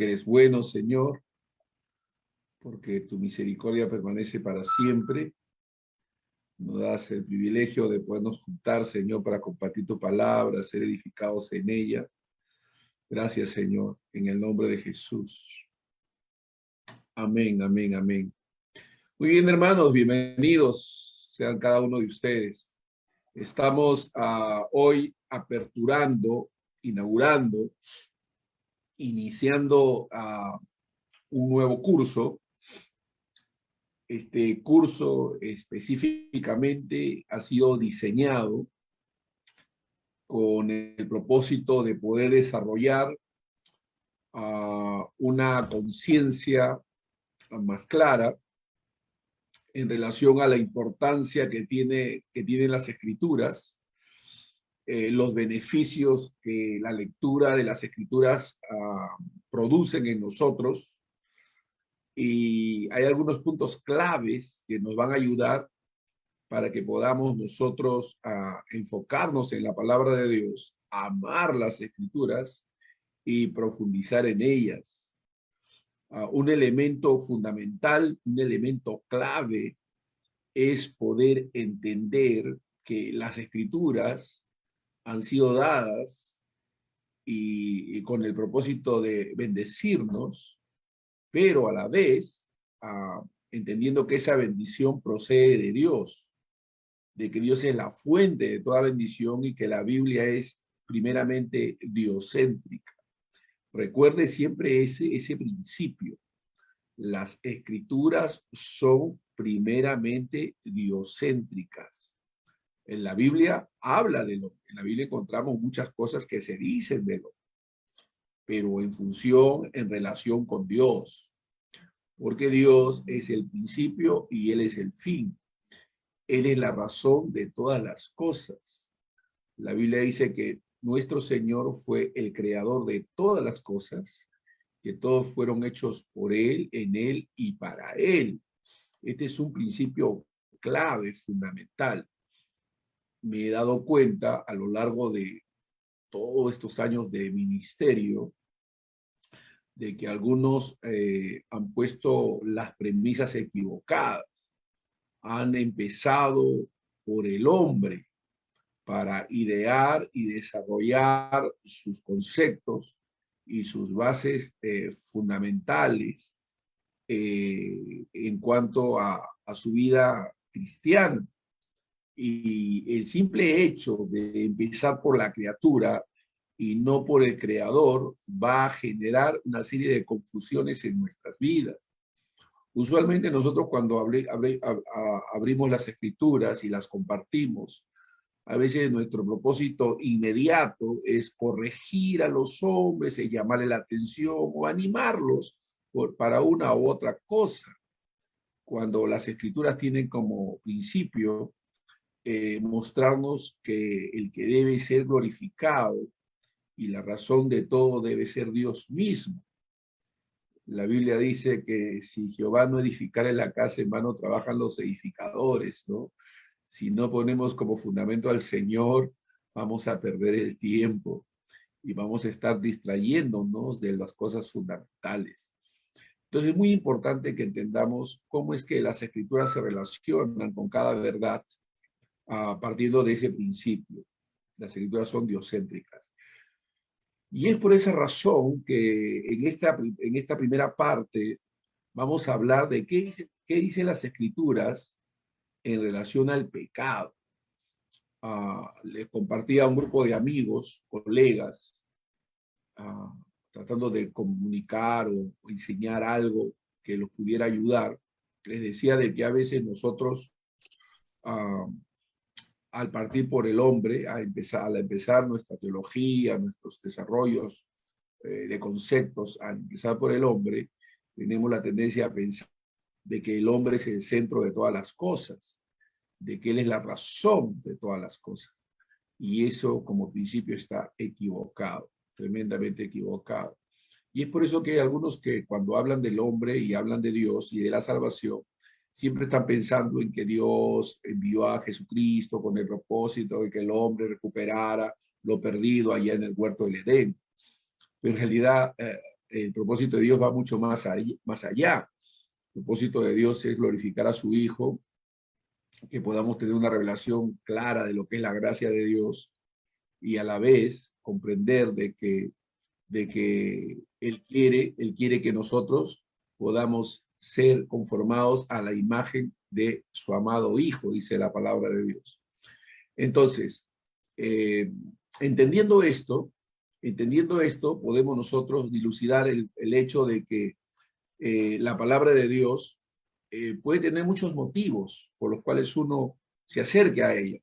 porque eres bueno, Señor, porque tu misericordia permanece para siempre. Nos das el privilegio de podernos juntar, Señor, para compartir tu palabra, ser edificados en ella. Gracias, Señor, en el nombre de Jesús. Amén, amén, amén. Muy bien, hermanos, bienvenidos sean cada uno de ustedes. Estamos hoy aperturando, inaugurando, iniciando un nuevo curso. Este curso específicamente ha sido diseñado con el propósito de poder desarrollar una conciencia más clara en relación a la importancia que tienen las escrituras, los beneficios que la lectura de las escrituras producen en nosotros. Y hay algunos puntos claves que nos van a ayudar para que podamos nosotros enfocarnos en la palabra de Dios, amar las escrituras y profundizar en ellas. Un elemento fundamental, un elemento clave es poder entender que las escrituras han sido dadas y con el propósito de bendecirnos, pero a la vez entendiendo que esa bendición procede de Dios, de que Dios es la fuente de toda bendición y que la Biblia es primeramente diocéntrica. Recuerde siempre ese principio. Las escrituras son primeramente diocéntricas. En la Biblia habla del hombre. En la Biblia encontramos muchas cosas que se dicen del hombre, pero en relación con Dios. Porque Dios es el principio y Él es el fin. Él es la razón de todas las cosas. La Biblia dice que nuestro Señor fue el creador de todas las cosas, que todos fueron hechos por Él, en Él y para Él. Este es un principio clave, fundamental. Me he dado cuenta a lo largo de todos estos años de ministerio de que algunos han puesto las premisas equivocadas. Han empezado por el hombre para idear y desarrollar sus conceptos y sus bases fundamentales en cuanto a su vida cristiana. Y el simple hecho de empezar por la criatura y no por el creador va a generar una serie de confusiones en nuestras vidas. Usualmente nosotros cuando abrimos las escrituras y las compartimos, a veces nuestro propósito inmediato es corregir a los hombres, es llamarle la atención o animarlos para una u otra cosa. Cuando las escrituras tienen como principio mostrarnos que el que debe ser glorificado y la razón de todo debe ser Dios mismo. La Biblia dice que si Jehová no edificare la casa, en vano trabajan los edificadores, ¿no? Si no ponemos como fundamento al Señor, vamos a perder el tiempo y vamos a estar distrayéndonos de las cosas fundamentales. Entonces es muy importante que entendamos cómo es que las escrituras se relacionan con cada verdad partiendo de ese principio. Las escrituras son diocéntricas. Y es por esa razón que en esta primera parte vamos a hablar de qué dicen las escrituras en relación al pecado. Les compartía a un grupo de amigos, colegas, tratando de comunicar o enseñar algo que los pudiera ayudar. Les decía de que a veces nosotros, al partir por el hombre, al empezar nuestra teología, nuestros desarrollos de conceptos, al empezar por el hombre, tenemos la tendencia a pensar de que el hombre es el centro de todas las cosas, de que él es la razón de todas las cosas. Y eso como principio está equivocado, tremendamente equivocado. Y es por eso que hay algunos que cuando hablan del hombre y hablan de Dios y de la salvación, siempre están pensando en que Dios envió a Jesucristo con el propósito de que el hombre recuperara lo perdido allá en el huerto del Edén. Pero en realidad el propósito de Dios va mucho más allá. El propósito de Dios es glorificar a su Hijo, que podamos tener una revelación clara de lo que es la gracia de Dios y a la vez comprender de que Él quiere que nosotros podamos ser conformados a la imagen de su amado Hijo, dice la palabra de Dios. Entonces, eh, entendiendo esto, podemos nosotros dilucidar el hecho de que la palabra de Dios puede tener muchos motivos por los cuales uno se acerque a ella,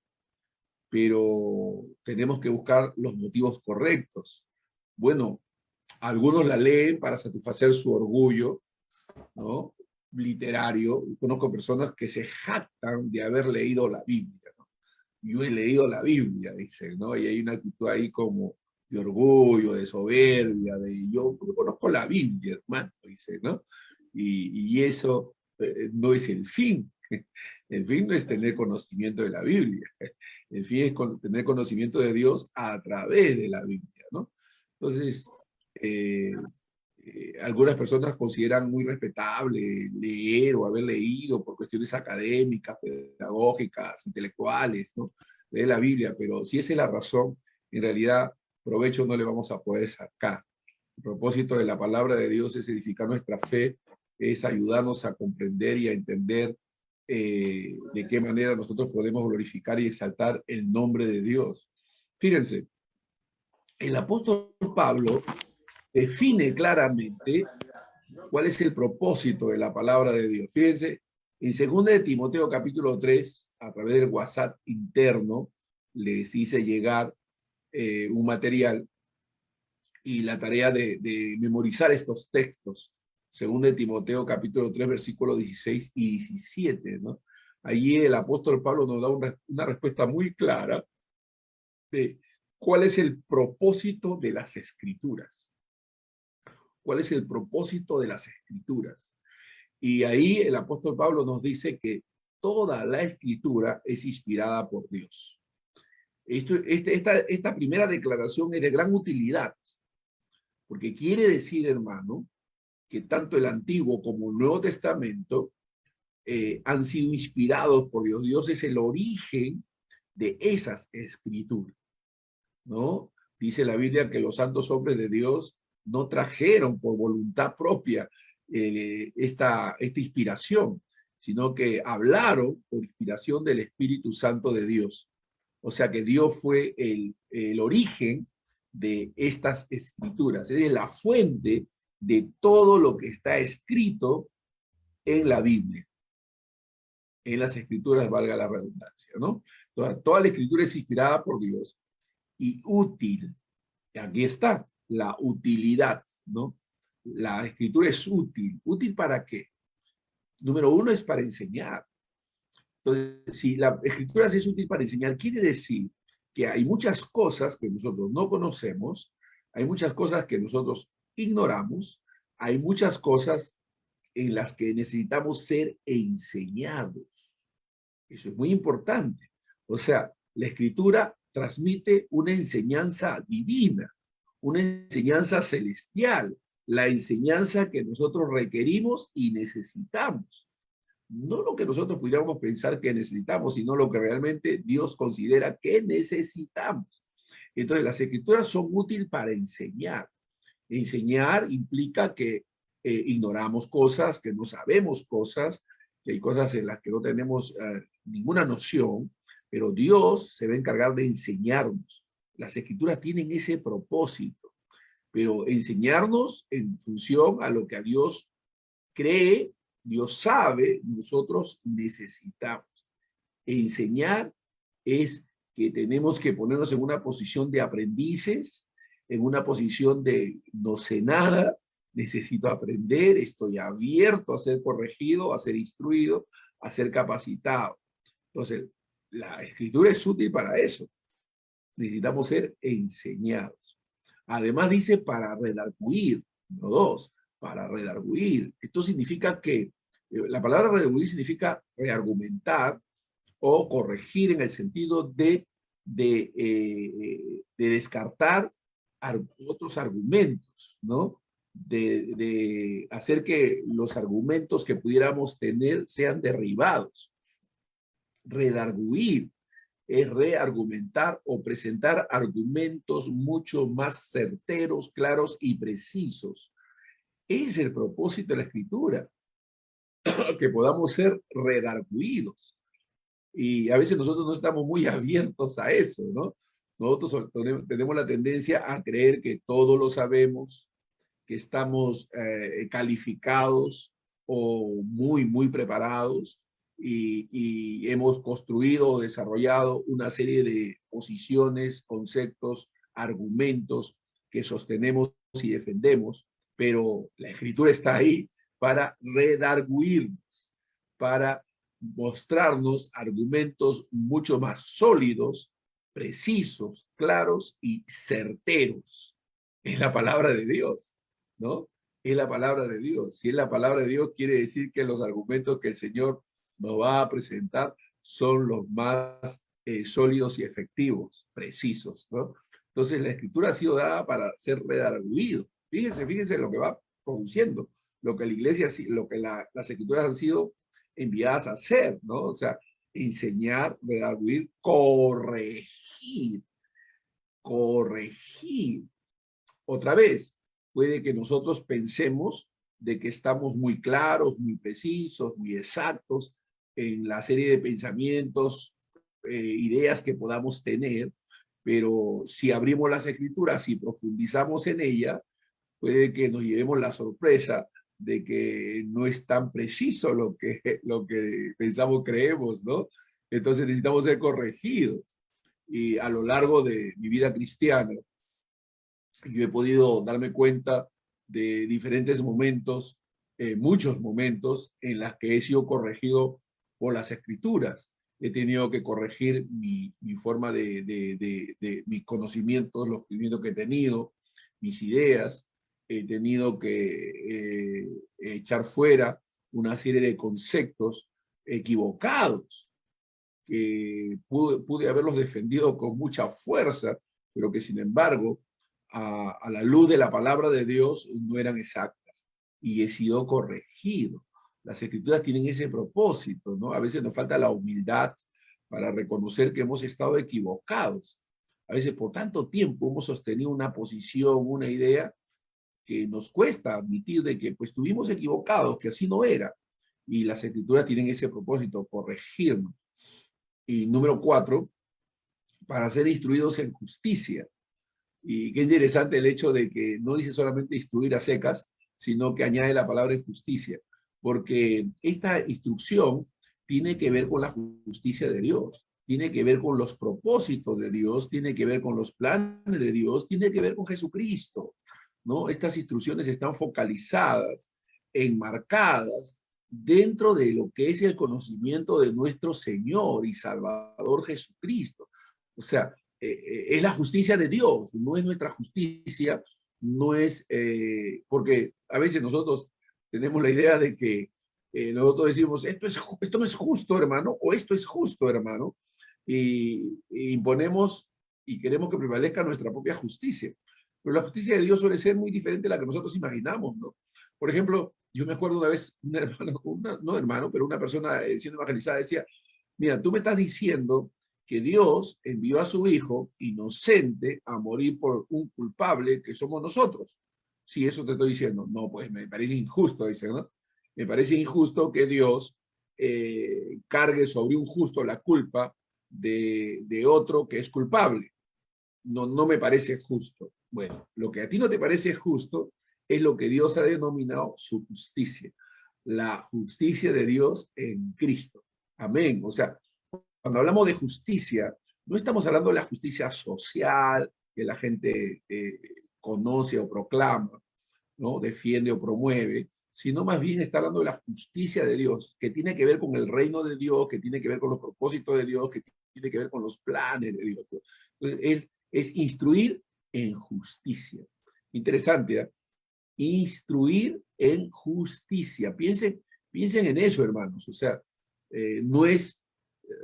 pero tenemos que buscar los motivos correctos. Bueno, algunos la leen para satisfacer su orgullo, ¿no? Literario. Conozco personas que se jactan de haber leído la Biblia, ¿no? Yo he leído la Biblia, dicen, ¿no? Y hay una actitud ahí como de orgullo, de soberbia, de yo conozco la Biblia, hermano, dice, ¿no? Y eso no es el fin. El fin no es tener conocimiento de la Biblia. El fin es tener conocimiento de Dios a través de la Biblia, ¿no? Entonces, algunas personas consideran muy respetable leer o haber leído por cuestiones académicas, pedagógicas, intelectuales, ¿no? Leer la Biblia, pero si esa es la razón, en realidad provecho no le vamos a poder sacar. El propósito de la palabra de Dios es edificar nuestra fe, es ayudarnos a comprender y a entender de qué manera nosotros podemos glorificar y exaltar el nombre de Dios. Fíjense, el apóstol Pablo define claramente cuál es el propósito de la palabra de Dios. Fíjense, en 2 de Timoteo capítulo 3, a través del WhatsApp interno, les hice llegar un material y la tarea de memorizar estos textos. 2 de Timoteo capítulo 3, versículos 16 y 17, ¿no? Allí el apóstol Pablo nos da una respuesta muy clara de cuál es el propósito de las Escrituras. ¿Cuál es el propósito de las Escrituras? Y ahí el apóstol Pablo nos dice que toda la Escritura es inspirada por Dios. Esta primera declaración es de gran utilidad, porque quiere decir, hermano, que tanto el Antiguo como el Nuevo Testamento han sido inspirados por Dios. Dios es el origen de esas Escrituras, ¿no? Dice la Biblia que los santos hombres de Dios no trajeron por voluntad propia esta inspiración, sino que hablaron por inspiración del Espíritu Santo de Dios. O sea que Dios fue el origen de estas escrituras, es la fuente de todo lo que está escrito en la Biblia, en las escrituras, valga la redundancia, ¿no? Toda la escritura es inspirada por Dios y útil. Aquí está la utilidad, ¿no? La escritura es útil. ¿Útil para qué? Número uno es para enseñar. Entonces, si la escritura es útil para enseñar, quiere decir que hay muchas cosas que nosotros no conocemos, hay muchas cosas que nosotros ignoramos, hay muchas cosas en las que necesitamos ser enseñados. Eso es muy importante. O sea, la escritura transmite una enseñanza divina, una enseñanza celestial, la enseñanza que nosotros requerimos y necesitamos. No lo que nosotros pudiéramos pensar que necesitamos, sino lo que realmente Dios considera que necesitamos. Entonces, las escrituras son útiles para enseñar. Enseñar implica que ignoramos cosas, que no sabemos cosas, que hay cosas en las que no tenemos ninguna noción, pero Dios se va a encargar de enseñarnos. Las escrituras tienen ese propósito, pero enseñarnos en función a lo que a Dios cree, Dios sabe, nosotros necesitamos. Enseñar es que tenemos que ponernos en una posición de aprendices, en una posición de no sé nada, necesito aprender, estoy abierto a ser corregido, a ser instruido, a ser capacitado. Entonces, la escritura es útil para eso. Necesitamos ser enseñados. Además dice para redarguir, no dos, para redarguir. Esto significa que la palabra redarguir significa reargumentar o corregir en el sentido de descartar otros argumentos, ¿no? de hacer que los argumentos que pudiéramos tener sean derribados. Redarguir es reargumentar o presentar argumentos mucho más certeros, claros y precisos. Ese es el propósito de la escritura, que podamos ser redarguidos. Y a veces nosotros no estamos muy abiertos a eso, ¿no? Nosotros tenemos la tendencia a creer que todo lo sabemos, que estamos calificados o muy preparados y hemos construido o desarrollado una serie de posiciones, conceptos, argumentos que sostenemos y defendemos, pero la escritura está ahí para redarguirnos, para mostrarnos argumentos mucho más sólidos, precisos, claros y certeros. Es la palabra de Dios, ¿no? Es la palabra de Dios. Si es la palabra de Dios, quiere decir que los argumentos que el Señor nos va a presentar son los más sólidos y efectivos, precisos, ¿no? Entonces la escritura ha sido dada para ser redarguido. Fíjense lo que va produciendo, lo que la iglesia, lo que las escrituras han sido enviadas a hacer, ¿no? O sea, enseñar, redarguir, corregir, corregir. Otra vez, puede que nosotros pensemos de que estamos muy claros, muy precisos, muy exactos en la serie de pensamientos, ideas que podamos tener, pero si abrimos las escrituras y profundizamos en ella, puede que nos llevemos la sorpresa de que no es tan preciso lo que pensamos, creemos, ¿no? Entonces necesitamos ser corregidos. Y a lo largo de mi vida cristiana, yo he podido darme cuenta de diferentes momentos, muchos momentos en los que he sido corregido por las escrituras. He tenido que corregir mi forma de mis conocimientos, los conocimientos que he tenido, mis ideas. He tenido que echar fuera una serie de conceptos equivocados que pude haberlos defendido con mucha fuerza, pero que sin embargo a la luz de la palabra de Dios no eran exactas y he sido corregido. Las escrituras tienen ese propósito, ¿no? A veces nos falta la humildad para reconocer que hemos estado equivocados. A veces por tanto tiempo hemos sostenido una posición, una idea que nos cuesta admitir de que pues estuvimos equivocados, que así no era. Y las escrituras tienen ese propósito, corregirnos. Y número 4, para ser instruidos en justicia. Y qué interesante el hecho de que no dice solamente instruir a secas, sino que añade la palabra en justicia, porque esta instrucción tiene que ver con la justicia de Dios, tiene que ver con los propósitos de Dios, tiene que ver con los planes de Dios, tiene que ver con Jesucristo, ¿no? Estas instrucciones están focalizadas, enmarcadas dentro de lo que es el conocimiento de nuestro Señor y Salvador Jesucristo. O sea, es la justicia de Dios, no es nuestra justicia, no es, porque a veces nosotros tenemos la idea de que nosotros decimos, esto no es justo, hermano, o esto es justo, hermano, y imponemos y queremos que prevalezca nuestra propia justicia. Pero la justicia de Dios suele ser muy diferente a la que nosotros imaginamos, ¿no? Por ejemplo, yo me acuerdo una vez, un hermano, no hermano, pero una persona siendo evangelizada decía, mira, tú me estás diciendo que Dios envió a su hijo inocente a morir por un culpable que somos nosotros. Sí, eso te estoy diciendo. No, pues me parece injusto, dice, ¿no? Me parece injusto que Dios cargue sobre un justo la culpa de otro que es culpable. No me parece justo. Bueno, lo que a ti no te parece justo es lo que Dios ha denominado su justicia. La justicia de Dios en Cristo. Amén. O sea, cuando hablamos de justicia, no estamos hablando de la justicia social que la gente conoce o proclama, ¿no? Defiende o promueve, sino más bien está hablando de la justicia de Dios, que tiene que ver con el reino de Dios, que tiene que ver con los propósitos de Dios, que tiene que ver con los planes de Dios. Entonces, él es instruir en justicia. Interesante, ¿eh? Instruir en justicia. Piensen en eso, hermanos. O sea, no es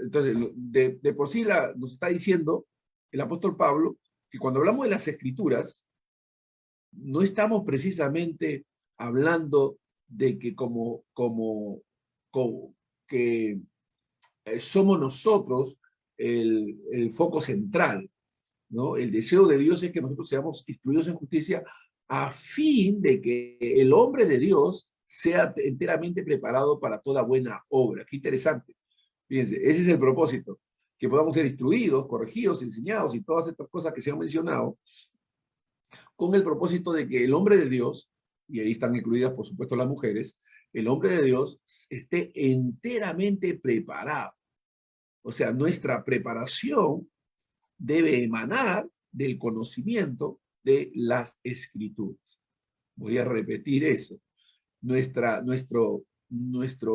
entonces, de por sí nos está diciendo el apóstol Pablo que cuando hablamos de las escrituras, no estamos precisamente hablando de que que somos nosotros el foco central, ¿no? El deseo de Dios es que nosotros seamos instruidos en justicia a fin de que el hombre de Dios sea enteramente preparado para toda buena obra. Qué interesante. Fíjense, ese es el propósito, que podamos ser instruidos, corregidos, enseñados y todas estas cosas que se han mencionado, con el propósito de que el hombre de Dios, y ahí están incluidas por supuesto las mujeres, el hombre de Dios esté enteramente preparado. O sea, nuestra preparación debe emanar del conocimiento de las Escrituras. Voy a repetir eso. Nuestro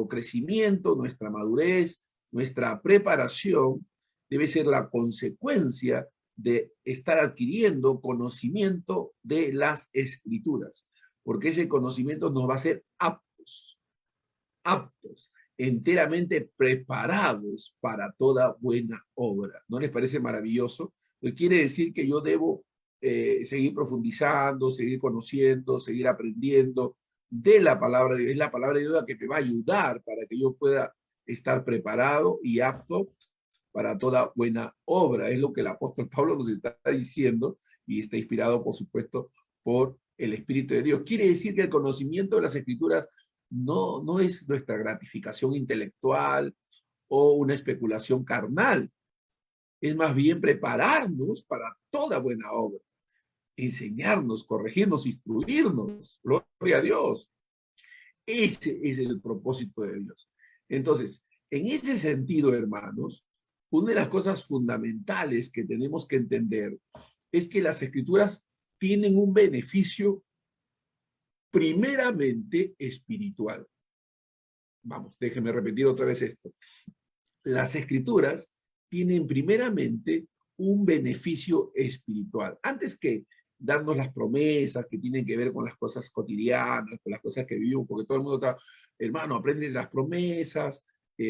crecimiento, nuestra madurez, nuestra preparación debe ser la consecuencia de estar adquiriendo conocimiento de las Escrituras, porque ese conocimiento nos va a hacer aptos, enteramente preparados para toda buena obra. ¿No les parece maravilloso? Quiere decir que yo debo seguir profundizando, seguir conociendo, seguir aprendiendo de la palabra de Dios. Es la palabra de Dios la que me va a ayudar para que yo pueda estar preparado y apto para toda buena obra. Es lo que el apóstol Pablo nos está diciendo y está inspirado, por supuesto, por el Espíritu de Dios. Quiere decir que el conocimiento de las Escrituras no es nuestra gratificación intelectual o una especulación carnal. Es más bien prepararnos para toda buena obra, enseñarnos, corregirnos, instruirnos. Gloria a Dios. Ese es el propósito de Dios. Entonces, en ese sentido, hermanos, una de las cosas fundamentales que tenemos que entender es que las Escrituras tienen un beneficio primeramente espiritual. Vamos, déjenme repetir otra vez esto. Las Escrituras tienen primeramente un beneficio espiritual. Antes que darnos las promesas que tienen que ver con las cosas cotidianas, con las cosas que vivimos, porque todo el mundo está, hermano, aprende las promesas,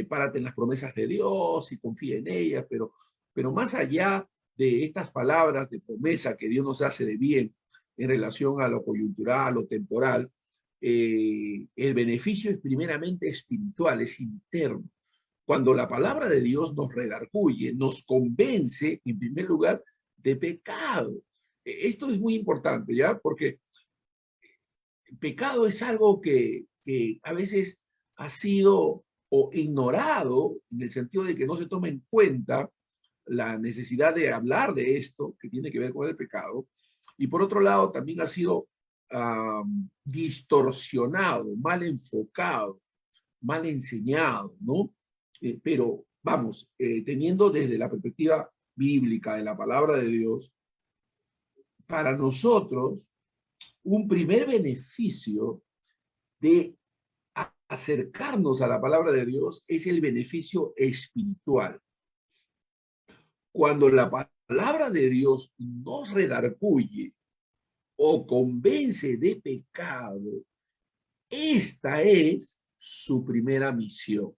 párate en las promesas de Dios y confía en ellas, pero más allá de estas palabras de promesa que Dios nos hace de bien en relación a lo coyuntural o temporal, el beneficio es primeramente espiritual, es interno. Cuando la palabra de Dios nos redarguye, nos convence, en primer lugar, de pecado. Esto es muy importante, ¿ya? Porque el pecado es algo que a veces ha sido o ignorado, en el sentido de que no se toma en cuenta la necesidad de hablar de esto, que tiene que ver con el pecado, y por otro lado también ha sido distorsionado, mal enfocado, mal enseñado, ¿no? Pero vamos, teniendo desde la perspectiva bíblica de la palabra de Dios, para nosotros, un primer beneficio de acercarnos a la palabra de Dios es el beneficio espiritual. Cuando la palabra de Dios nos redarguye o convence de pecado, esta es su primera misión.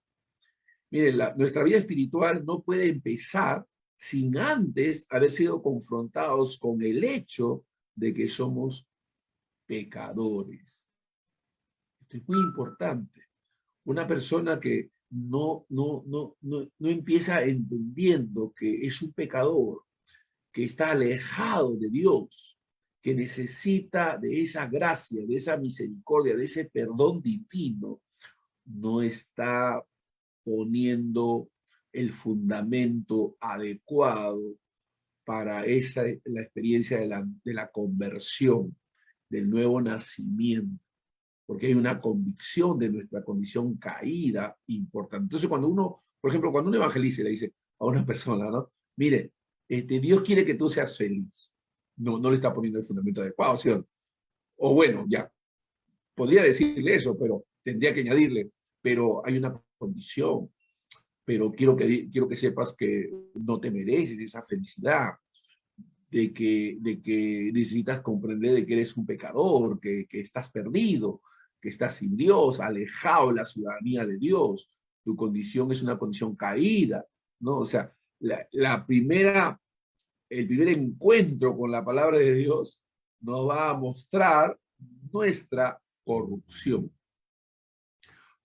Miren, nuestra vida espiritual no puede empezar sin antes haber sido confrontados con el hecho de que somos pecadores. Esto es muy importante. Una persona que no empieza entendiendo que es un pecador, que está alejado de Dios, que necesita de esa gracia, de esa misericordia, de ese perdón divino, no está poniendo el fundamento adecuado para la experiencia de la conversión, del nuevo nacimiento, porque hay una convicción de nuestra condición caída importante. Entonces, cuando uno, por ejemplo, cuando uno evangeliza y le dice a una persona, ¿no? Mire, Dios quiere que tú seas feliz. No le está poniendo el fundamento adecuado, ¿sí? O bueno, ya, podría decirle eso, pero tendría que añadirle, pero hay una condición, pero quiero que sepas que no te mereces esa felicidad, de que necesitas comprender de que eres un pecador, que estás perdido, que estás sin Dios, alejado de la ciudadanía de Dios. Tu condición es una condición caída, ¿no? O sea, el primer encuentro con la palabra de Dios nos va a mostrar nuestra corrupción.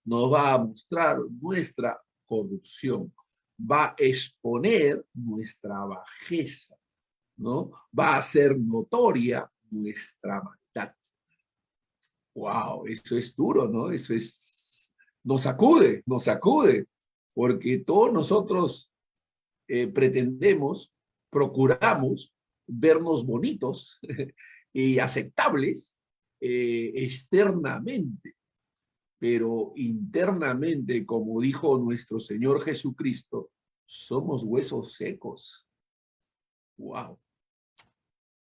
Nos va a mostrar nuestra corrupción. Va a exponer nuestra bajeza, ¿no? Va a hacer notoria nuestra maldad. ¡Wow! Eso es duro, ¿no? Eso es, nos sacude, porque todos nosotros pretendemos, procuramos vernos bonitos y aceptables externamente, pero internamente, como dijo nuestro Señor Jesucristo, somos huesos secos. ¡Wow!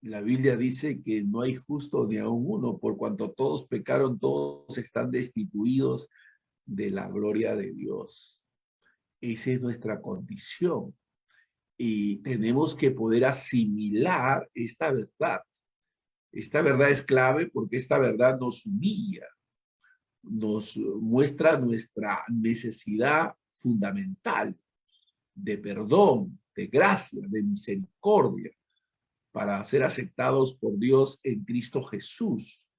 La Biblia dice que no hay justo ni aun uno, por cuanto todos pecaron, todos están destituidos de la gloria de Dios. Esa es nuestra condición. Y tenemos que poder asimilar esta verdad. Esta verdad es clave porque esta verdad nos humilla, nos muestra nuestra necesidad fundamental de perdón, de gracia, de misericordia, para ser aceptados por Dios en Cristo Jesús.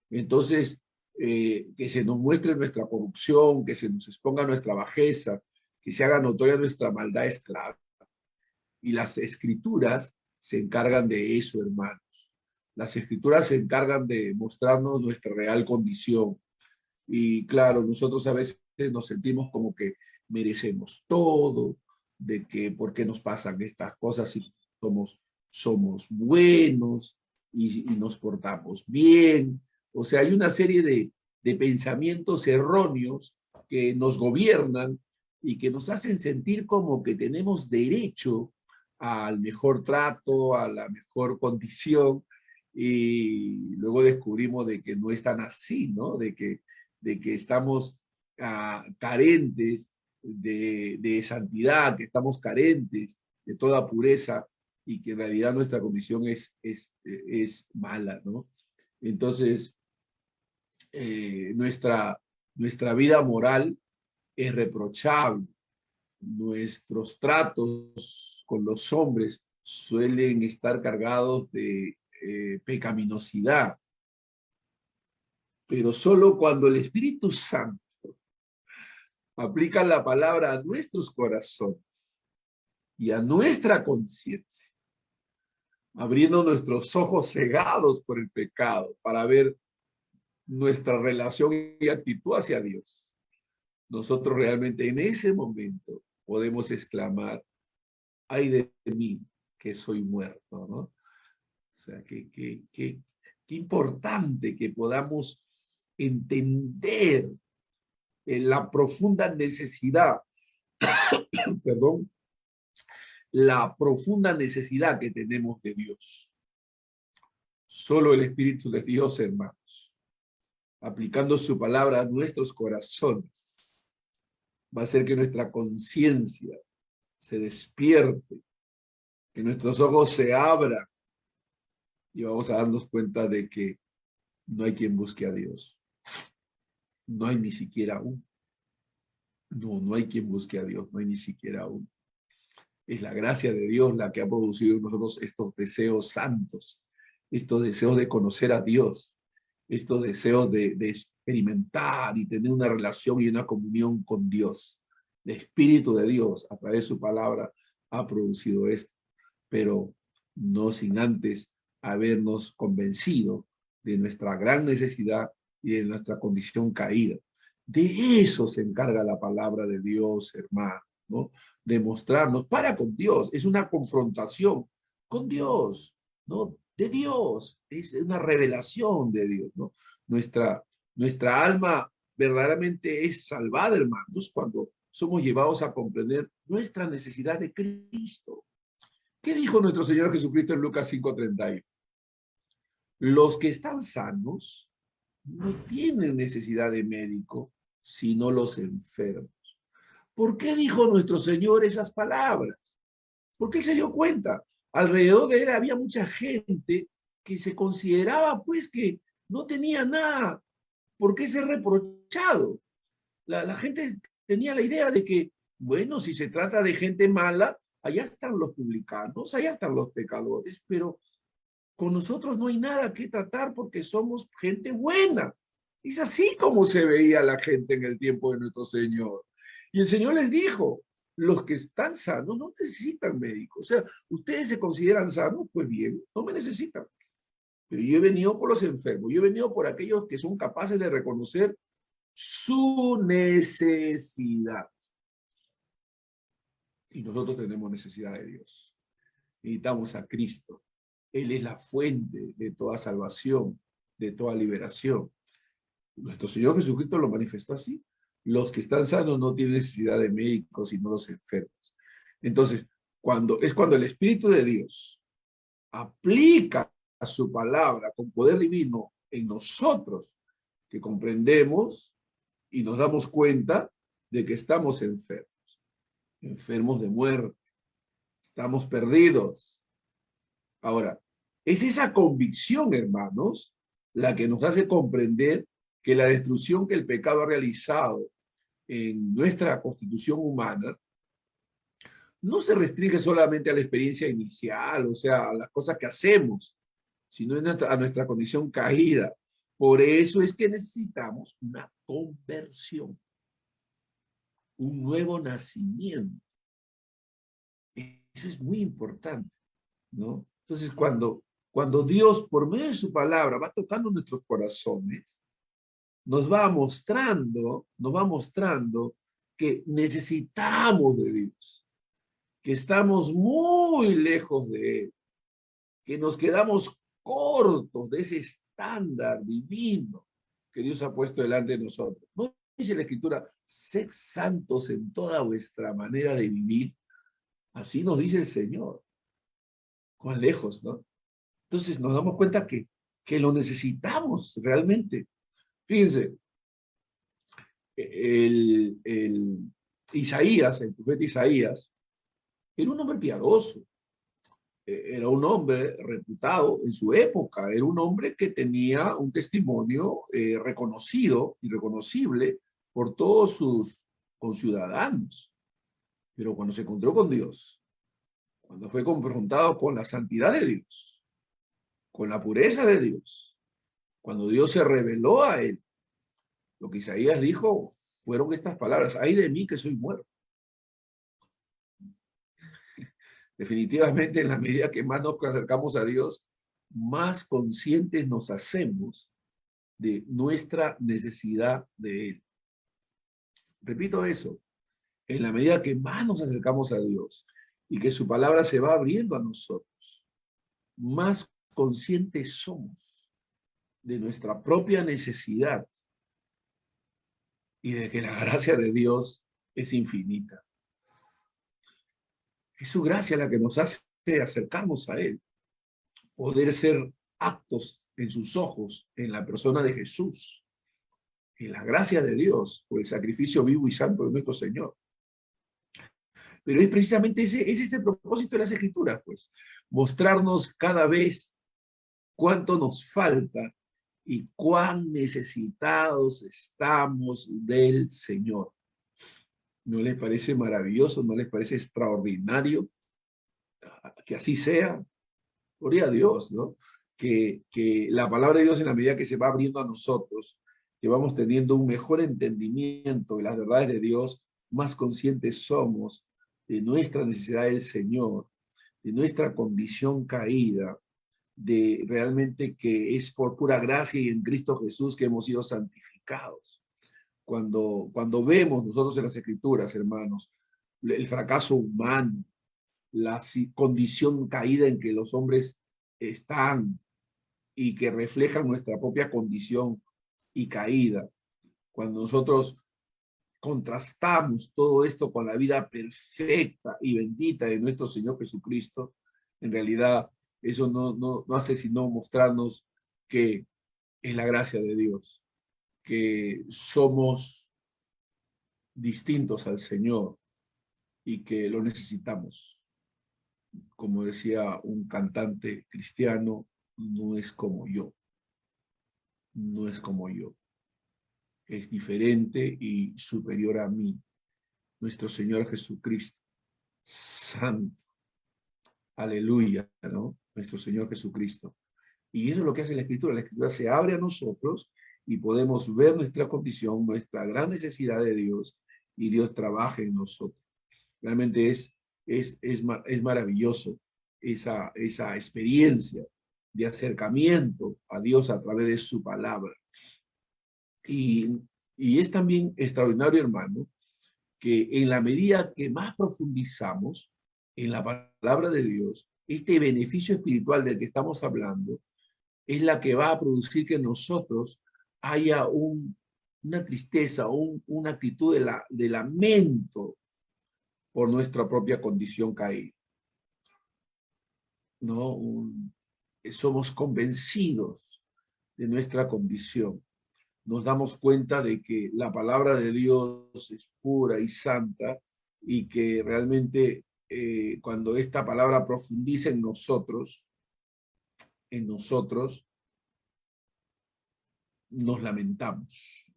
Entonces, que se nos muestre nuestra corrupción, que se nos exponga nuestra bajeza, que se haga notoria nuestra maldad es clave. Y las escrituras se encargan de eso, hermanos. Las escrituras se encargan de mostrarnos nuestra real condición. Y claro, nosotros a veces nos sentimos como que merecemos todo, de que por qué nos pasan estas cosas si somos buenos y nos portamos bien. O sea, hay una serie de pensamientos erróneos que nos gobiernan y que nos hacen sentir como que tenemos derecho al mejor trato, a la mejor condición, y luego descubrimos de que no es tan así, ¿no? De que estamos carentes de santidad, que estamos carentes de toda pureza y que en realidad nuestra condición es mala, ¿no? Entonces, nuestra vida moral es reprochable. Nuestros tratos con los hombres suelen estar cargados de pecaminosidad, pero solo cuando el Espíritu Santo aplica la palabra a nuestros corazones y a nuestra conciencia, abriendo nuestros ojos cegados por el pecado para ver nuestra relación y actitud hacia Dios, nosotros realmente en ese momento podemos exclamar, ay de mí que soy muerto, ¿no? O sea, qué importante que podamos entender la profunda necesidad, perdón, la profunda necesidad que tenemos de Dios. Solo el Espíritu de Dios, hermanos, aplicando su palabra a nuestros corazones, va a hacer que nuestra conciencia se despierte, que nuestros ojos se abran y vamos a darnos cuenta de que no hay quien busque a Dios. No hay ni siquiera uno. No hay quien busque a Dios, no hay ni siquiera uno. Es la gracia de Dios la que ha producido en nosotros estos deseos santos, estos deseos de conocer a Dios, estos deseos de experimentar y tener una relación y una comunión con Dios. El Espíritu de Dios, a través de su palabra, ha producido esto, pero no sin antes habernos convencido de nuestra gran necesidad y de nuestra condición caída. De eso se encarga la palabra de Dios, hermano, ¿no? De mostrarnos para con Dios. Es una confrontación con Dios, ¿no? De Dios. Es una revelación de Dios, ¿no? Nuestra alma verdaderamente es salvada, hermanos, cuando somos llevados a comprender nuestra necesidad de Cristo. ¿Qué dijo nuestro Señor Jesucristo en Lucas 5:31? Los que están sanos no tienen necesidad de médico, sino los enfermos. ¿Por qué dijo nuestro Señor esas palabras? Porque él se dio cuenta. Alrededor de él había mucha gente que se consideraba pues que no tenía nada por qué ser reprochado. La gente tenía la idea de que, bueno, si se trata de gente mala, allá están los publicanos, allá están los pecadores, pero con nosotros no hay nada que tratar porque somos gente buena. Es así como se veía la gente en el tiempo de nuestro Señor. Y el Señor les dijo, los que están sanos no necesitan médicos. O sea, ustedes se consideran sanos, pues bien, no me necesitan. Pero yo he venido por los enfermos, yo he venido por aquellos que son capaces de reconocer su necesidad. Y nosotros tenemos necesidad de Dios. Necesitamos a Cristo. Él es la fuente de toda salvación, de toda liberación. Nuestro Señor Jesucristo lo manifestó así. Los que están sanos no tienen necesidad de médicos, sino los enfermos. Entonces, cuando el Espíritu de Dios aplica su palabra con poder divino en nosotros, que comprendemos y nos damos cuenta de que estamos enfermos, enfermos de muerte, estamos perdidos. Ahora, es esa convicción, hermanos, la que nos hace comprender que la destrucción que el pecado ha realizado en nuestra constitución humana no se restringe solamente a la experiencia inicial, o sea, a las cosas que hacemos, sino a nuestra condición caída. Por eso es que necesitamos una conversión, un nuevo nacimiento. Eso es muy importante, ¿no? Entonces, cuando Dios, por medio de su palabra, va tocando nuestros corazones, nos va mostrando que necesitamos de Dios, que estamos muy lejos de Él, que nos quedamos cortos de ese estándar divino que Dios ha puesto delante de nosotros. ¿No dice la Escritura, sed santos en toda vuestra manera de vivir? Así nos dice el Señor. Cuán lejos, ¿no? Entonces nos damos cuenta que lo necesitamos realmente. Fíjense, Isaías, el profeta Isaías, era un hombre piadoso, era un hombre reputado en su época, era un hombre que tenía un testimonio reconocido y reconocible por todos sus conciudadanos. Pero cuando se encontró con Dios, cuando fue confrontado con la santidad de Dios, con la pureza de Dios, cuando Dios se reveló a él, lo que Isaías dijo fueron estas palabras: ay de mí que soy muerto. Definitivamente, en la medida que más nos acercamos a Dios, más conscientes nos hacemos de nuestra necesidad de Él. Repito eso, en la medida que más nos acercamos a Dios y que su palabra se va abriendo a nosotros, más conscientes somos de nuestra propia necesidad y de que la gracia de Dios es infinita. Es su gracia la que nos hace acercarnos a Él, poder ser aptos en sus ojos, en la persona de Jesús, en la gracia de Dios, por el sacrificio vivo y santo de nuestro Señor. Pero es precisamente ese es el propósito de las Escrituras, pues, mostrarnos cada vez cuánto nos falta y cuán necesitados estamos del Señor. ¿No les parece maravilloso? ¿No les parece extraordinario que así sea? Gloria a Dios, ¿no? Que la palabra de Dios, en la medida que se va abriendo a nosotros, que vamos teniendo un mejor entendimiento de las verdades de Dios, más conscientes somos de nuestra necesidad del Señor, de nuestra condición caída, de realmente que es por pura gracia y en Cristo Jesús que hemos sido santificados. Cuando vemos nosotros en las Escrituras, hermanos, el fracaso humano, la condición caída en que los hombres están y que reflejan nuestra propia condición y caída, cuando nosotros contrastamos todo esto con la vida perfecta y bendita de nuestro Señor Jesucristo, en realidad eso no hace sino mostrarnos que es la gracia de Dios, que somos distintos al Señor y que lo necesitamos. Como decía un cantante cristiano, no es como yo, no es como yo. Es diferente y superior a mí, nuestro Señor Jesucristo, santo, aleluya, ¿no? Nuestro Señor Jesucristo. Y eso es lo que hace la Escritura. La Escritura se abre a nosotros y podemos ver nuestra condición, nuestra gran necesidad de Dios, y Dios trabaja en nosotros. Realmente es maravilloso esa experiencia de acercamiento a Dios a través de su palabra. Y es también extraordinario, hermano, que en la medida que más profundizamos en la palabra de Dios, este beneficio espiritual del que estamos hablando es la que va a producir que nosotros haya una tristeza, una actitud de lamento por nuestra propia condición caída. ¿No? Somos convencidos de nuestra condición. Nos damos cuenta de que la palabra de Dios es pura y santa, y que realmente cuando esta palabra profundiza en nosotros nos lamentamos,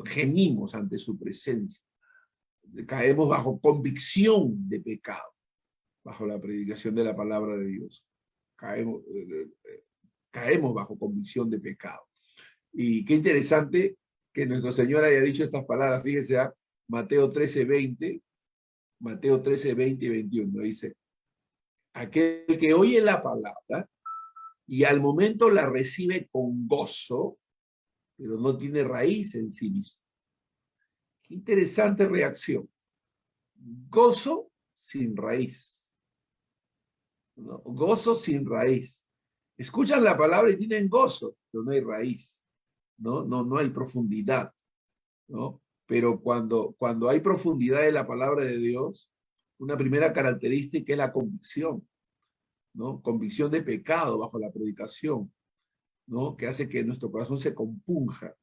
gemimos ante su presencia, caemos bajo convicción de pecado, bajo la predicación de la palabra de Dios. Caemos bajo convicción de pecado. Y qué interesante que nuestro Señor haya dicho estas palabras. Fíjese a Mateo 13, 20 y 21. Dice, aquel que oye la palabra y al momento la recibe con gozo, pero no tiene raíz en sí mismo. Qué interesante reacción. Gozo sin raíz. ¿No? Gozo sin raíz. Escuchan la palabra y tienen gozo, pero no hay raíz. No hay profundidad, ¿no? Pero cuando hay profundidad en la palabra de Dios, una primera característica es la convicción, ¿no? Convicción de pecado bajo la predicación, ¿no? Que hace que nuestro corazón se compunja.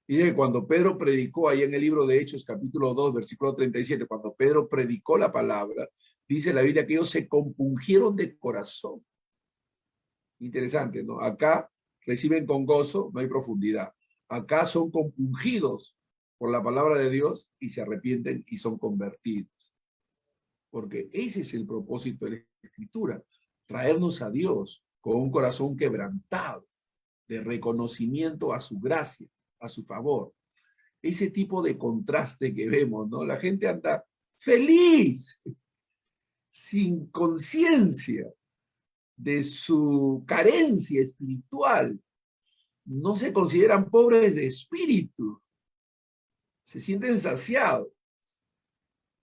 Y dice que cuando Pedro predicó, ahí en el libro de Hechos, capítulo 2, versículo 37, cuando Pedro predicó la palabra, dice la Biblia que ellos se compungieron de corazón. Interesante, ¿no? Acá reciben con gozo, no hay profundidad. Acá son compungidos por la palabra de Dios y se arrepienten y son convertidos. Porque ese es el propósito de la Escritura, traernos a Dios con un corazón quebrantado, de reconocimiento a su gracia, a su favor. Ese tipo de contraste que vemos, ¿no? La gente anda feliz, sin conciencia de su carencia espiritual. No se consideran pobres de espíritu, se sienten saciados.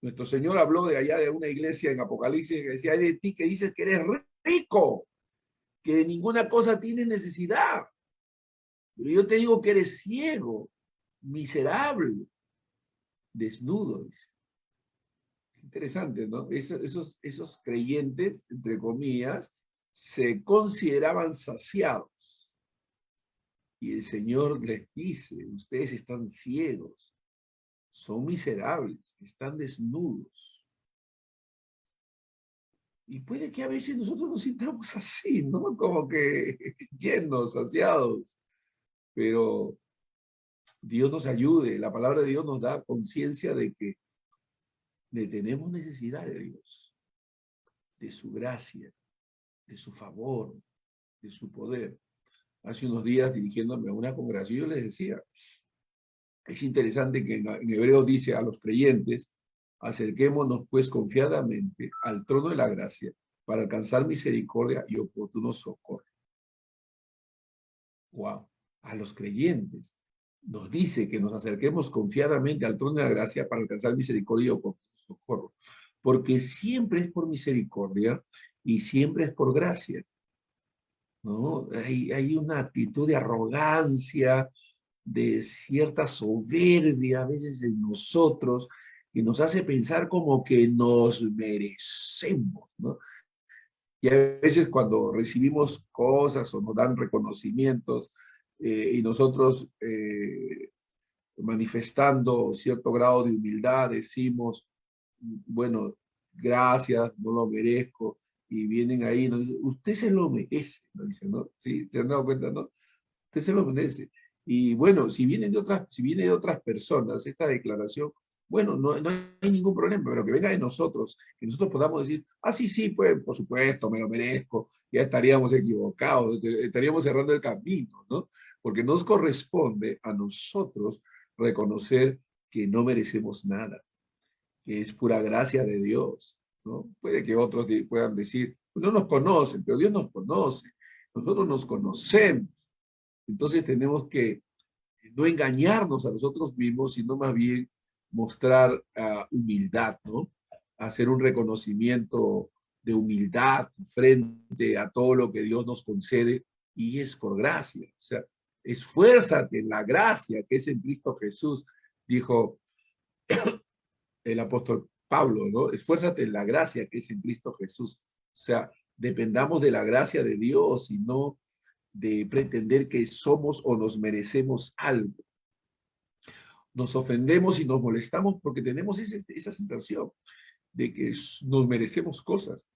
Nuestro Señor habló de allá de una iglesia en Apocalipsis que decía, hay de ti que dices que eres rico, que de ninguna cosa tienes necesidad. Pero yo te digo que eres ciego, miserable, desnudo, dice. Interesante, ¿no? Esos creyentes, entre comillas, se consideraban saciados. Y el Señor les dice, ustedes están ciegos, son miserables, están desnudos. Y puede que a veces nosotros nos sintamos así, ¿no? Como que llenos, saciados. Pero Dios nos ayude, la palabra de Dios nos da conciencia de que tenemos necesidad de Dios, de su gracia, de su favor, de su poder. Hace unos días, dirigiéndome a una congregación, yo les decía, es interesante que en Hebreos dice a los creyentes, acerquémonos pues confiadamente al trono de la gracia para alcanzar misericordia y oportuno socorro. Wow, a los creyentes nos dice que nos acerquemos confiadamente al trono de la gracia para alcanzar misericordia y oportuno socorro, porque siempre es por misericordia y siempre es por gracia, ¿no? Hay una actitud de arrogancia, de cierta soberbia a veces en nosotros, que nos hace pensar como que nos merecemos, ¿no? Y a veces cuando recibimos cosas o nos dan reconocimientos y nosotros manifestando cierto grado de humildad decimos, bueno, gracias, no lo merezco, y vienen ahí y nos dicen, usted se lo merece, nos dicen, ¿no? ¿Sí? ¿Se han dado cuenta, no? Usted se lo merece. Y bueno, si viene de otras personas esta declaración, bueno, no hay ningún problema, pero que venga de nosotros, que nosotros podamos decir, ah, sí, sí, pues, por supuesto, me lo merezco, ya estaríamos equivocados, estaríamos cerrando el camino, ¿no? Porque nos corresponde a nosotros reconocer que no merecemos nada, que es pura gracia de Dios, ¿no? Puede que otros puedan decir, no nos conocen, pero Dios nos conoce, nosotros nos conocemos, entonces tenemos que no engañarnos a nosotros mismos, sino más bien mostrar humildad, ¿no? Hacer un reconocimiento de humildad frente a todo lo que Dios nos concede y es por gracia. O sea, esfuérzate en la gracia que es en Cristo Jesús, dijo el apóstol Pablo, ¿no? Esfuérzate en la gracia que es en Cristo Jesús. O sea, dependamos de la gracia de Dios y no de pretender que somos o nos merecemos algo. Nos ofendemos y nos molestamos porque tenemos esa sensación de que nos merecemos cosas.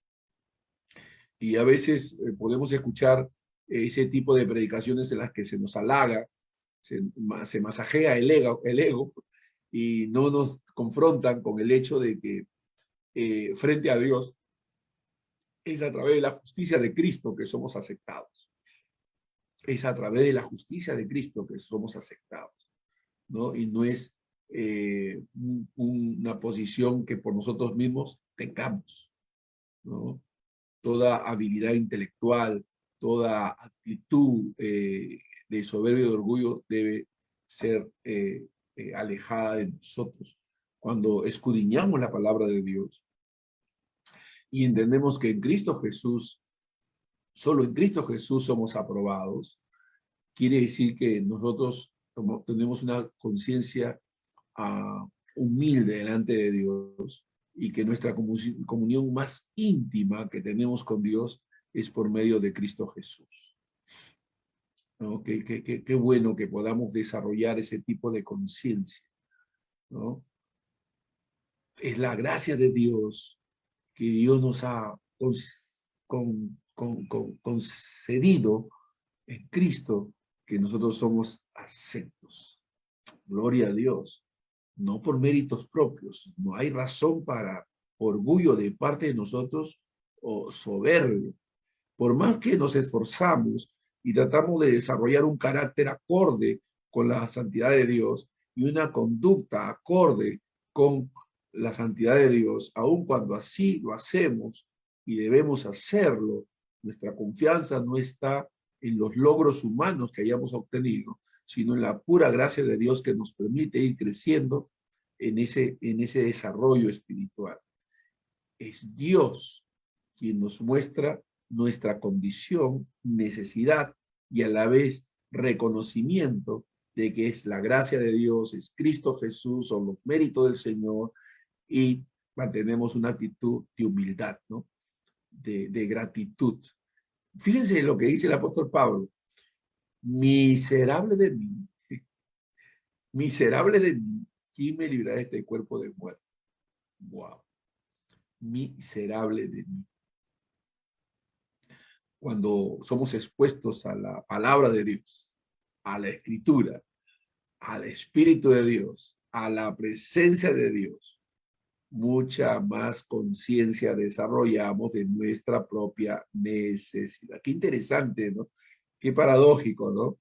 Y a veces podemos escuchar ese tipo de predicaciones en las que se nos halaga, se masajea el ego y no nos confrontan con el hecho de que frente a Dios es a través de la justicia de Cristo que somos aceptados. Es a través de la justicia de Cristo que somos aceptados, ¿no? Y no es una posición que por nosotros mismos tengamos, ¿no? Toda habilidad intelectual, toda actitud de soberbia y de orgullo debe ser alejada de nosotros. Cuando escudriñamos la palabra de Dios y entendemos que en Cristo Jesús, solo en Cristo Jesús somos aprobados, quiere decir que nosotros tenemos una conciencia humilde delante de Dios y que nuestra comunión más íntima que tenemos con Dios es por medio de Cristo Jesús, ¿no? Qué bueno que podamos desarrollar ese tipo de conciencia, ¿no? Es la gracia de Dios que Dios nos ha concedido en Cristo, que nosotros somos aceptos. Gloria a Dios. No por méritos propios. No hay razón para orgullo de parte de nosotros o soberbia. Por más que nos esforzamos y tratamos de desarrollar un carácter acorde con la santidad de Dios y una conducta acorde con la santidad de Dios, aun cuando así lo hacemos y debemos hacerlo, nuestra confianza no está en los logros humanos que hayamos obtenido, sino en la pura gracia de Dios que nos permite ir creciendo en ese desarrollo espiritual. Es Dios quien nos muestra nuestra condición, necesidad y a la vez reconocimiento de que es la gracia de Dios, es Cristo Jesús, son los méritos del Señor y mantenemos una actitud de humildad, ¿no? De gratitud. Fíjense lo que dice el apóstol Pablo. Miserable de mí, ¿quién me librará de este cuerpo de muerte? Wow. Miserable de mí. Cuando somos expuestos a la palabra de Dios, a la escritura, al Espíritu de Dios, a la presencia de Dios, mucha más conciencia desarrollamos de nuestra propia necesidad. Qué interesante, ¿no? Qué paradójico, ¿no?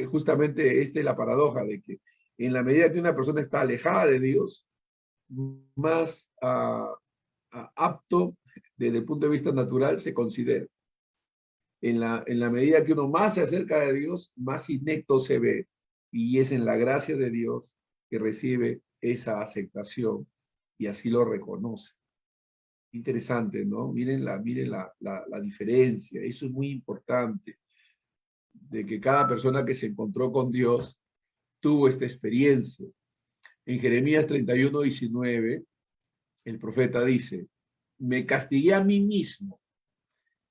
Justamente esta es la paradoja de que en la medida que una persona está alejada de Dios, más apto desde el punto de vista natural se considera. En la medida que uno más se acerca de Dios, más inecto se ve. Y es en la gracia de Dios que recibe esa aceptación y así lo reconoce. Interesante, ¿no? Miren la diferencia. Eso es muy importante, de que cada persona que se encontró con Dios tuvo esta experiencia. En Jeremías 31:19, el profeta dice, me castigué a mí mismo,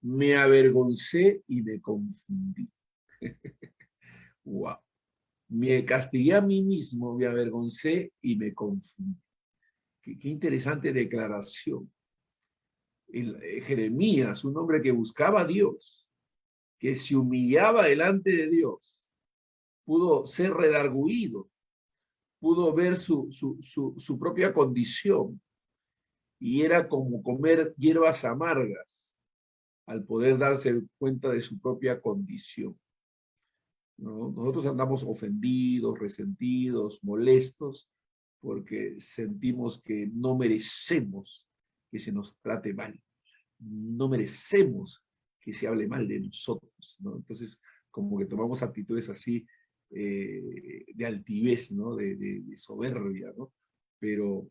me avergoncé y me confundí. Wow. Me castigué a mí mismo, me avergoncé y me confundí. Qué interesante declaración. Jeremías, un hombre que buscaba a Dios, que se humillaba delante de Dios, pudo ser redarguido pudo ver su propia condición, y era como comer hierbas amargas al poder darse cuenta de su propia condición, ¿no? Nosotros andamos ofendidos, resentidos, molestos, porque sentimos que no merecemos que se nos trate mal, no merecemos que se hable mal de nosotros, ¿no? Entonces, como que tomamos actitudes así de altivez, ¿no? De soberbia, ¿no? Pero,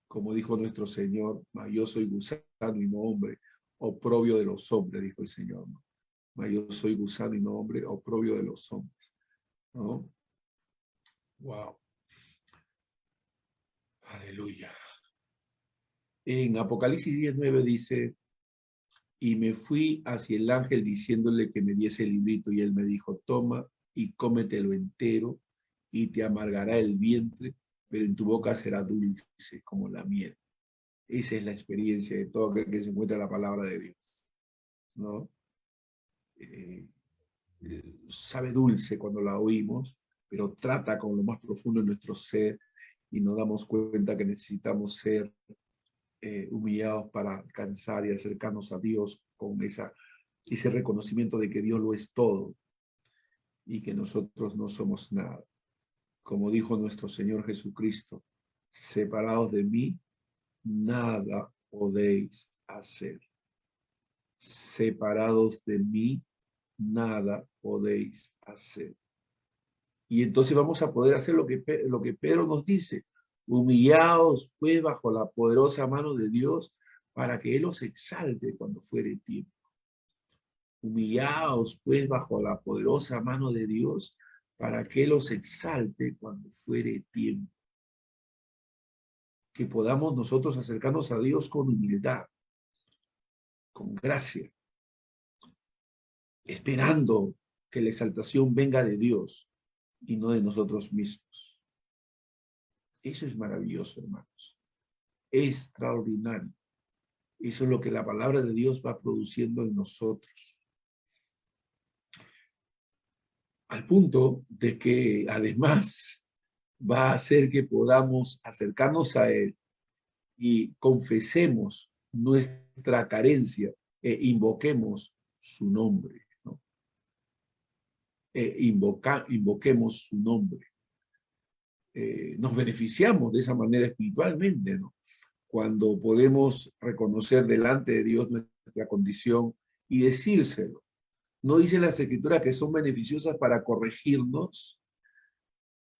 como dijo nuestro Señor, yo soy gusano y no hombre, oprobio de los hombres, dijo el Señor, ¿no? Yo soy gusano y no hombre, oprobio de los hombres, ¿no? Wow. Aleluya. En Apocalipsis 19 dice, y me fui hacia el ángel diciéndole que me diese el librito, y él me dijo, toma y cómetelo entero, y te amargará el vientre, pero en tu boca será dulce como la miel. Esa es la experiencia de todo aquel que se encuentra en la palabra de Dios, ¿no? Sabe dulce cuando la oímos, pero trata con lo más profundo de nuestro ser, y nos damos cuenta que necesitamos ser humillados para alcanzar y acercarnos a Dios con ese reconocimiento de que Dios lo es todo y que nosotros no somos nada. Como dijo nuestro Señor Jesucristo, separados de mí, nada podéis hacer. Separados de mí, nada podéis hacer. Y entonces vamos a poder hacer lo que Pedro nos dice. Humillaos pues bajo la poderosa mano de Dios para que Él os exalte cuando fuere tiempo. Humillaos pues bajo la poderosa mano de Dios para que Él os exalte cuando fuere tiempo. Que podamos nosotros acercarnos a Dios con humildad, con gracia, esperando que la exaltación venga de Dios y no de nosotros mismos. Eso es maravilloso, hermanos. Extraordinario. Eso es lo que la palabra de Dios va produciendo en nosotros. Al punto de que además va a hacer que podamos acercarnos a Él y confesemos nuestra carencia e invoquemos su nombre, ¿no? Invoquemos su nombre. Nos beneficiamos de esa manera espiritualmente, ¿no? Cuando podemos reconocer delante de Dios nuestra condición y decírselo. ¿No dice las Escrituras que son beneficiosas para corregirnos?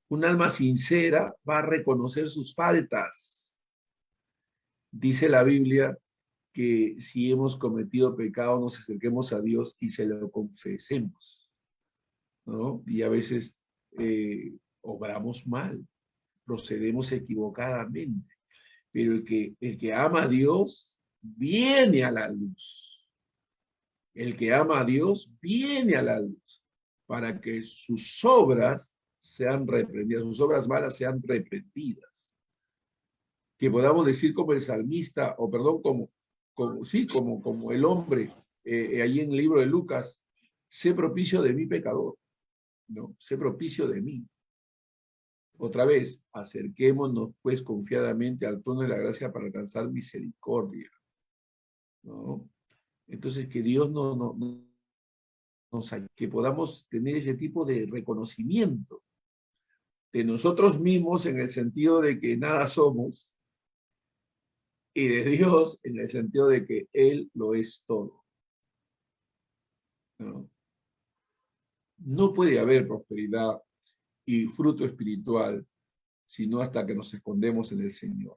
Un alma sincera va a reconocer sus faltas. Dice la Biblia que si hemos cometido pecado, nos acerquemos a Dios y se lo confesemos, ¿no? Y a veces obramos mal, procedemos equivocadamente, pero el que ama a Dios viene a la luz. El que ama a Dios viene a la luz para que sus obras sean reprendidas, sus obras malas sean reprendidas. Que podamos decir como el salmista, o perdón, como el hombre, allí en el libro de Lucas, sé propicio de mi pecador, ¿no? Sé propicio de mí. Otra vez, acerquémonos pues confiadamente al trono de la gracia para alcanzar misericordia, ¿no? Entonces, que Dios que podamos tener ese tipo de reconocimiento de nosotros mismos en el sentido de que nada somos, y de Dios en el sentido de que Él lo es todo, ¿no? No puede haber prosperidad y fruto espiritual sino hasta que nos escondemos en el Señor.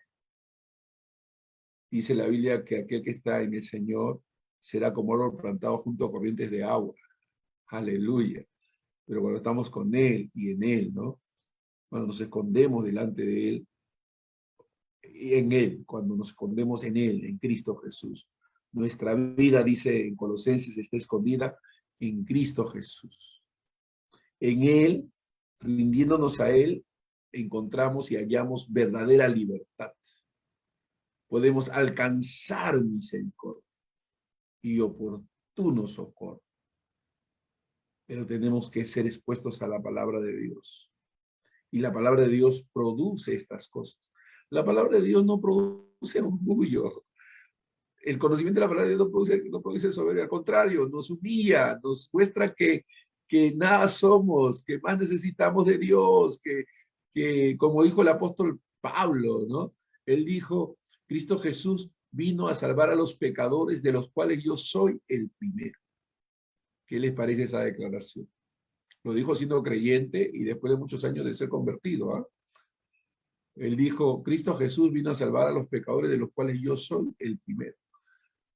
Dice la Biblia que aquel que está en el Señor será como árbol plantado junto a corrientes de agua. Aleluya. Pero cuando estamos con Él y en Él, ¿no? Cuando nos escondemos delante de Él, y en Él, cuando nos escondemos en Él, en Cristo Jesús. Nuestra vida, dice en Colosenses, está escondida en Cristo Jesús. En Él, rindiéndonos a Él, encontramos y hallamos verdadera libertad. Podemos alcanzar misericordia y oportuno socorro. Pero tenemos que ser expuestos a la palabra de Dios Y la palabra de Dios produce estas cosas. La palabra de Dios no produce orgullo. El conocimiento de la palabra de Dios no produce soberbia, al contrario, nos humilla, nos muestra que nada somos, que más necesitamos de Dios, que como dijo el apóstol Pablo, ¿no? Él dijo, Cristo Jesús vino a salvar a los pecadores, de los cuales yo soy el primero. ¿Qué les parece esa declaración? Lo dijo siendo creyente y después de muchos años de ser convertido, ¿eh? Él dijo, Cristo Jesús vino a salvar a los pecadores, de los cuales yo soy el primero.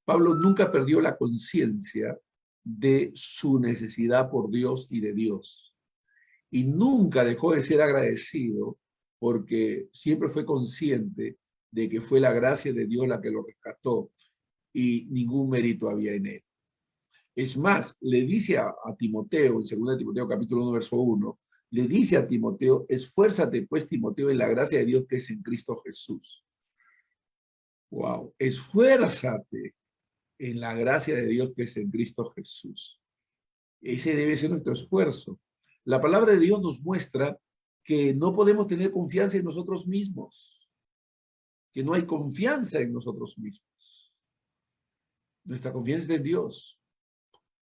Pablo nunca perdió la conciencia de su necesidad por Dios y de Dios. Y nunca dejó de ser agradecido porque siempre fue consciente de que fue la gracia de Dios la que lo rescató y ningún mérito había en él. Es más, le dice a Timoteo, en 2 Timoteo capítulo 1, verso 1, le dice a Timoteo, esfuérzate pues, Timoteo, en la gracia de Dios que es en Cristo Jesús. Wow, esfuérzate en la gracia de Dios que es en Cristo Jesús. Ese debe ser nuestro esfuerzo. La palabra de Dios nos muestra que no podemos tener confianza en nosotros mismos, que no hay confianza en nosotros mismos. Nuestra confianza está en Dios.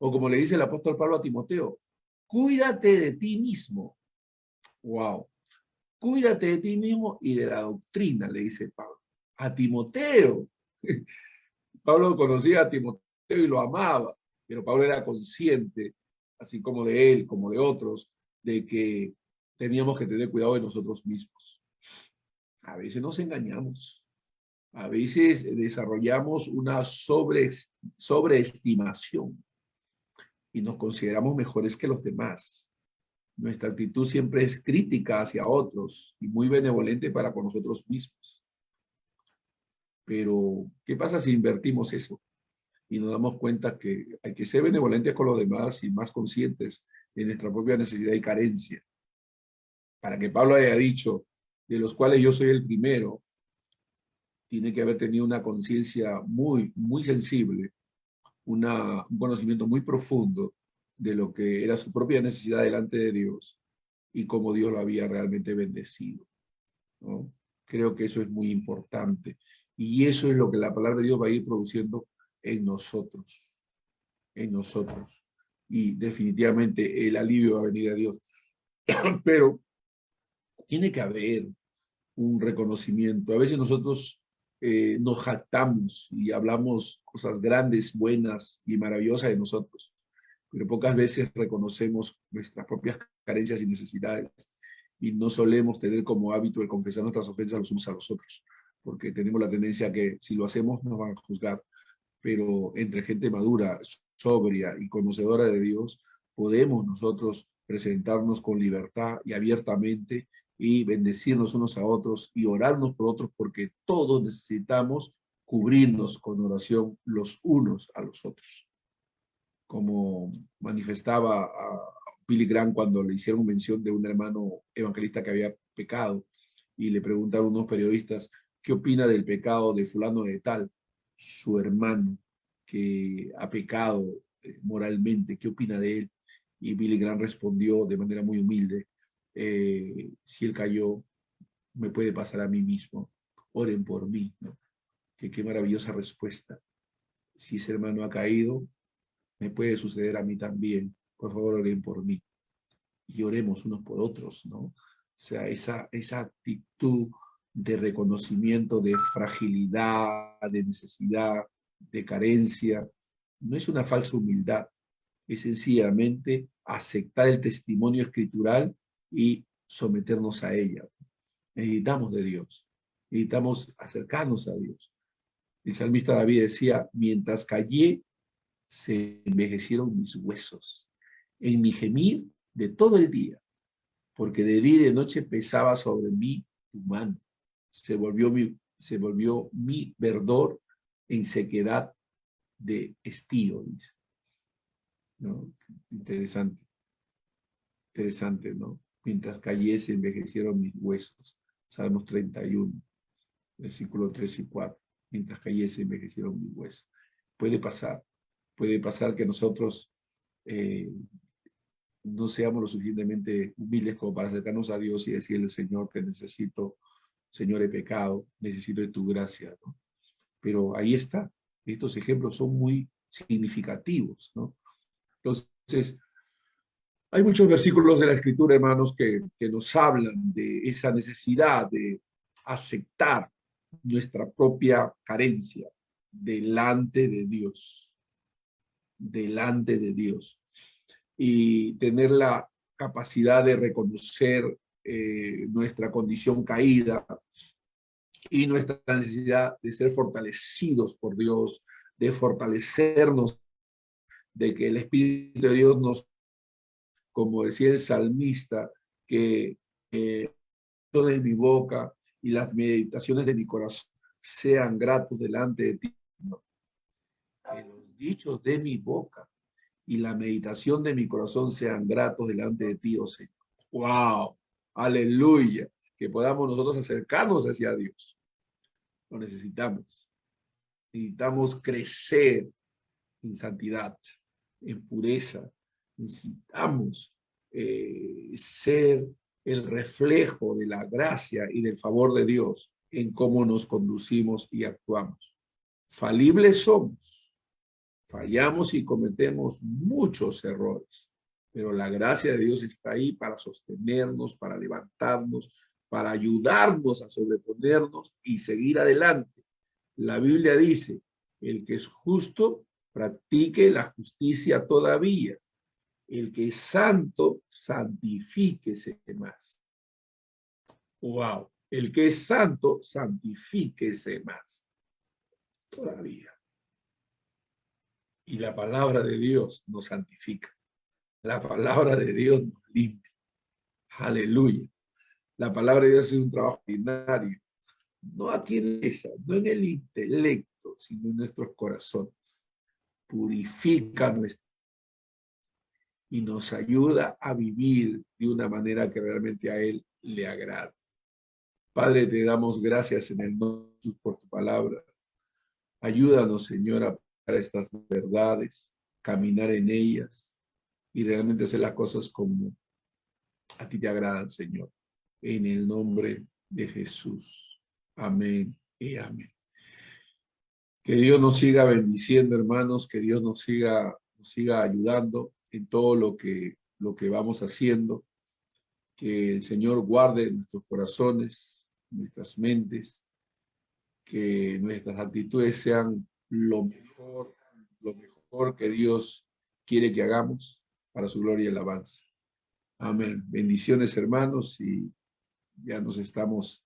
O como le dice el apóstol Pablo a Timoteo, cuídate de ti mismo. Wow. Cuídate de ti mismo y de la doctrina, le dice Pablo. A Timoteo. Pablo conocía a Timoteo y lo amaba, pero Pablo era consciente, así como de él, como de otros, de que teníamos que tener cuidado de nosotros mismos. A veces nos engañamos, a veces desarrollamos una sobreestimación y nos consideramos mejores que los demás. Nuestra actitud siempre es crítica hacia otros y muy benevolente para con nosotros mismos. Pero, ¿qué pasa si invertimos eso? Y nos damos cuenta que hay que ser benevolentes con los demás y más conscientes de nuestra propia necesidad y carencia. Para que Pablo haya dicho, de los cuales yo soy el primero, tiene que haber tenido una conciencia muy, muy sensible, un conocimiento muy profundo de lo que era su propia necesidad delante de Dios y cómo Dios lo había realmente bendecido, ¿no? Creo que eso es muy importante. Y eso es lo que la palabra de Dios va a ir produciendo en nosotros. En nosotros. Y definitivamente el alivio va a venir a Dios. Pero tiene que haber un reconocimiento. A veces nosotros nos jactamos y hablamos cosas grandes, buenas y maravillosas de nosotros, pero pocas veces reconocemos nuestras propias carencias y necesidades y no solemos tener como hábito el confesar nuestras ofensas los unos a los otros, porque tenemos la tendencia que si lo hacemos nos van a juzgar, pero entre gente madura, sobria y conocedora de Dios, podemos nosotros presentarnos con libertad y abiertamente y bendecirnos unos a otros y orarnos por otros, porque todos necesitamos cubrirnos con oración los unos a los otros. Como manifestaba a Billy Graham cuando le hicieron mención de un hermano evangelista que había pecado y le preguntaron unos periodistas, ¿qué opina del pecado de fulano de tal? Su hermano que ha pecado moralmente, ¿qué opina de él? Y Billy Graham respondió de manera muy humilde, si él cayó, me puede pasar a mí mismo, oren por mí, ¿no? Qué maravillosa respuesta. Si ese hermano ha caído, me puede suceder a mí también, por favor oren por mí. Y oremos unos por otros, ¿no? O sea, esa actitud de reconocimiento de fragilidad, de necesidad, de carencia, no es una falsa humildad, es sencillamente aceptar el testimonio escritural y someternos a ella. Necesitamos de Dios, necesitamos acercarnos a Dios. El salmista David decía, mientras callé, se envejecieron mis huesos, en mi gemir de todo el día, porque de día y de noche pesaba sobre mí tu mano. Se volvió mi verdor en sequedad de estío, dice. ¿No? Interesante, interesante, ¿no? Mientras callé se envejecieron mis huesos. Salmos 31, versículo 3 y 4. Mientras callé se envejecieron mis huesos. Puede pasar que nosotros no seamos lo suficientemente humildes como para acercarnos a Dios y decirle, Señor, que necesito, Señor, he pecado, necesito de tu gracia, ¿no? Pero ahí está. Estos ejemplos son muy significativos, ¿no? Entonces, hay muchos versículos de la Escritura, hermanos, que nos hablan de esa necesidad de aceptar nuestra propia carencia delante de Dios, delante de Dios, y tener la capacidad de reconocer nuestra condición caída y nuestra necesidad de ser fortalecidos por Dios, de fortalecernos, de que el Espíritu de Dios nos, como decía el salmista, que de mi boca y las meditaciones de mi corazón sean gratos delante de ti. Que los dichos de mi boca y la meditación de mi corazón sean gratos delante de ti, oh Señor. ¡Wow! ¡Aleluya! Que podamos nosotros acercarnos hacia Dios. Lo necesitamos. Necesitamos crecer en santidad, en pureza. Necesitamos ser el reflejo de la gracia y del favor de Dios en cómo nos conducimos y actuamos. Falibles somos, fallamos y cometemos muchos errores, pero la gracia de Dios está ahí para sostenernos, para levantarnos, para ayudarnos a sobreponernos y seguir adelante. La Biblia dice, el que es justo, practique la justicia todavía. El que es santo, santifíquese más. Wow. El que es santo, santifíquese más. Todavía. Y la palabra de Dios nos santifica. La palabra de Dios nos limpia. Aleluya. La palabra de Dios es un trabajo ordinario. No aquí en esa, no en el intelecto, sino en nuestros corazones. Purifica nuestra y nos ayuda a vivir de una manera que realmente a Él le agrada. Padre, te damos gracias en el nombre de Jesús por tu palabra. Ayúdanos, Señor, a aplicar estas verdades, caminar en ellas y realmente hacer las cosas como a ti te agradan, Señor. En el nombre de Jesús. Amén y amén. Que Dios nos siga bendiciendo, hermanos, que Dios nos siga ayudando en todo lo que vamos haciendo. Que el Señor guarde nuestros corazones, nuestras mentes, que nuestras actitudes sean lo mejor que Dios quiere que hagamos para su gloria y alabanza. Amén. Bendiciones, hermanos, y ya nos estamos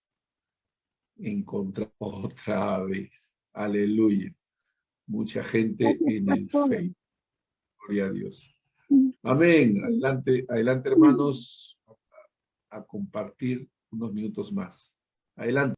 encontrando otra vez. Aleluya. Mucha gente en el Facebook. Gloria a Dios. Amén. Adelante, adelante, hermanos, a compartir unos minutos más. Adelante.